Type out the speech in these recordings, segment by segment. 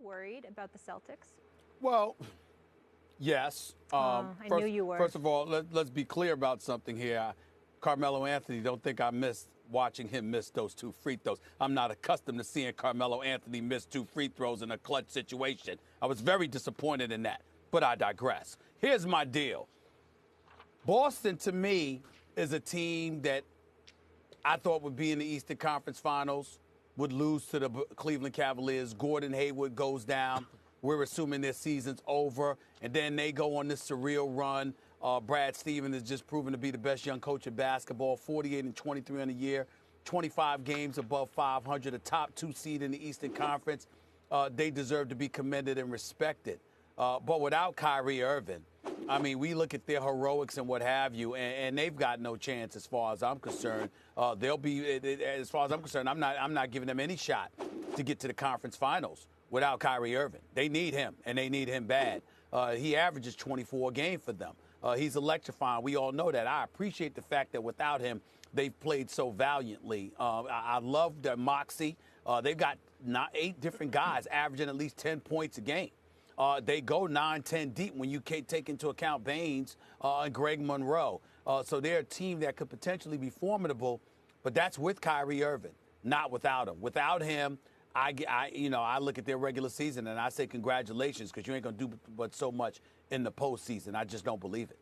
worried about the Celtics? Well, yes. I knew you were. First of all, let's be clear about something here. Carmelo Anthony, don't think I missed watching him miss those 2 free throws. I'm not accustomed to seeing Carmelo Anthony miss 2 free throws in a clutch situation. I was very disappointed in that, but I digress. Here's my deal. Boston, to me, is a team that I thought would be in the Eastern Conference Finals, would lose to the Cleveland Cavaliers. Gordon Hayward goes down. We're assuming their season's over, and then they go on this surreal run. Brad Stevens has just proven to be the best young coach in basketball, 48-23 on the year, 25 games above 500, a top 2 seed in the Eastern Conference. They deserve to be commended and respected. But without Kyrie Irving, I mean, we look at their heroics and what have you, and they've got no chance as far as I'm concerned. They'll be, as far as I'm concerned, I'm not giving them any shot to get to the conference finals without Kyrie Irving. They need him, and they need him bad. He averages 24 a game for them. He's electrifying. We all know that. I appreciate the fact that without him, they've played so valiantly. I love their moxie. They've got 8 different guys averaging at least 10 points a game. They go 9-10 deep when you take into account Baines and Greg Monroe. So they're a team that could potentially be formidable, but that's with Kyrie Irving, not without him. Without him, I look at their regular season and I say congratulations, because you ain't going to do but so much in the postseason. I just don't believe it.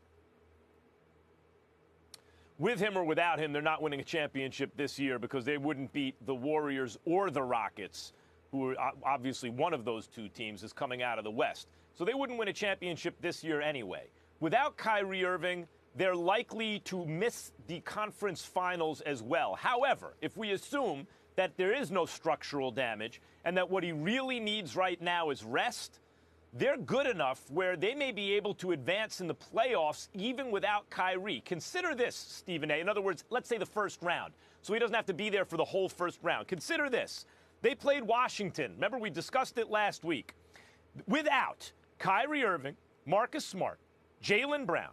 With him or without him, they're not winning a championship this year because they wouldn't beat the Warriors or the Rockets, who are obviously one of those 2 teams is coming out of the West. So they wouldn't win a championship this year anyway. Without Kyrie Irving, they're likely to miss the conference finals as well. However, if we assume that there is no structural damage and that what he really needs right now is rest, they're good enough where they may be able to advance in the playoffs even without Kyrie. Consider this, Stephen A. In other words, let's say the first round, so he doesn't have to be there for the whole first round. Consider this. They played Washington. Remember, we discussed it last week. Without Kyrie Irving, Marcus Smart, Jaylen Brown,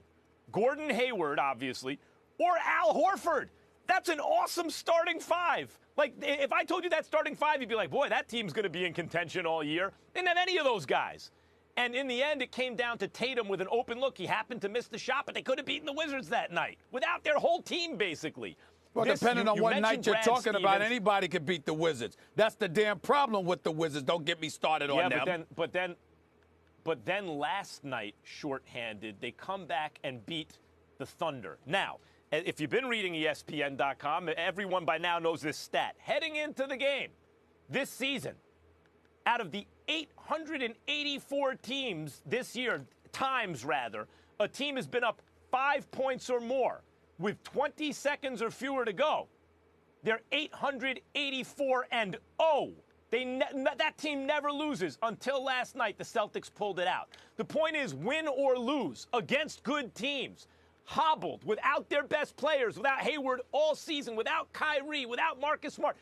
Gordon Hayward, obviously, or Al Horford. That's an awesome starting 5. Like, if I told you that starting 5, you'd be like, boy, that team's going to be in contention all year. They didn't have any of those guys. And in the end, it came down to Tatum with an open look. He happened to miss the shot, but they could have beaten the Wizards that night without their whole team, basically. Well, depending on what night you're talking about, anybody could beat the Wizards. That's the damn problem with the Wizards. Don't get me started on them. But then last night, shorthanded, they come back and beat the Thunder. Now, if you've been reading ESPN.com, everyone by now knows this stat. Heading into the game this season, out of the 884 teams this year, a team has been up 5 points or more with 20 seconds or fewer to go. They're 884-0. That team never loses. Until last night, the Celtics pulled it out. The point is, win or lose against good teams, hobbled, without their best players, without Hayward all season, without Kyrie, without Marcus Smart.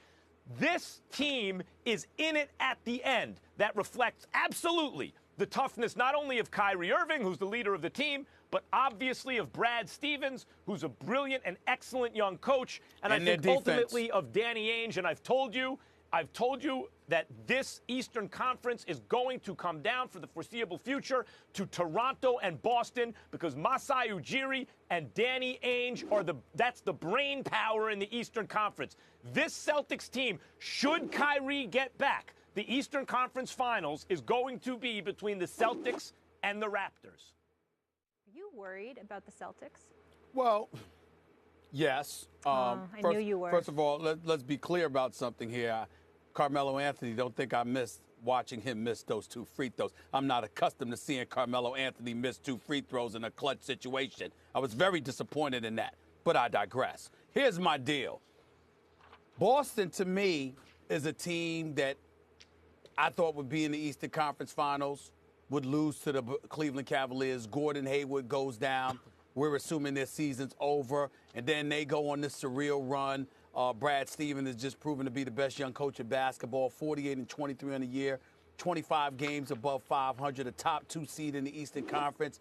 This team is in it at the end. That reflects absolutely the toughness not only of Kyrie Irving, who's the leader of the team, but obviously of Brad Stevens, who's a brilliant and excellent young coach, and I think ultimately of Danny Ainge. And I've told you that this Eastern Conference is going to come down for the foreseeable future to Toronto and Boston, because Masai Ujiri and Danny Ainge that's the brain power in the Eastern Conference. This Celtics team, should Kyrie get back, the Eastern Conference Finals is going to be between the Celtics and the Raptors. Are you worried about the Celtics? Well, yes. I knew you were. First of all, let's be clear about something here. Carmelo Anthony, don't think I missed watching him miss those 2 free throws. I'm not accustomed to seeing Carmelo Anthony miss 2 free throws in a clutch situation. I was very disappointed in that, but I digress. Here's my deal. Boston, to me, is a team that I thought would be in the Eastern Conference Finals, would lose to the Cleveland Cavaliers. Gordon Hayward goes down. We're assuming their season's over, and then they go on this surreal run. Brad Stevens has just proven to be the best young coach in basketball, 48-23 on the year, 25 games above 500, a top 2 seed in the Eastern Conference.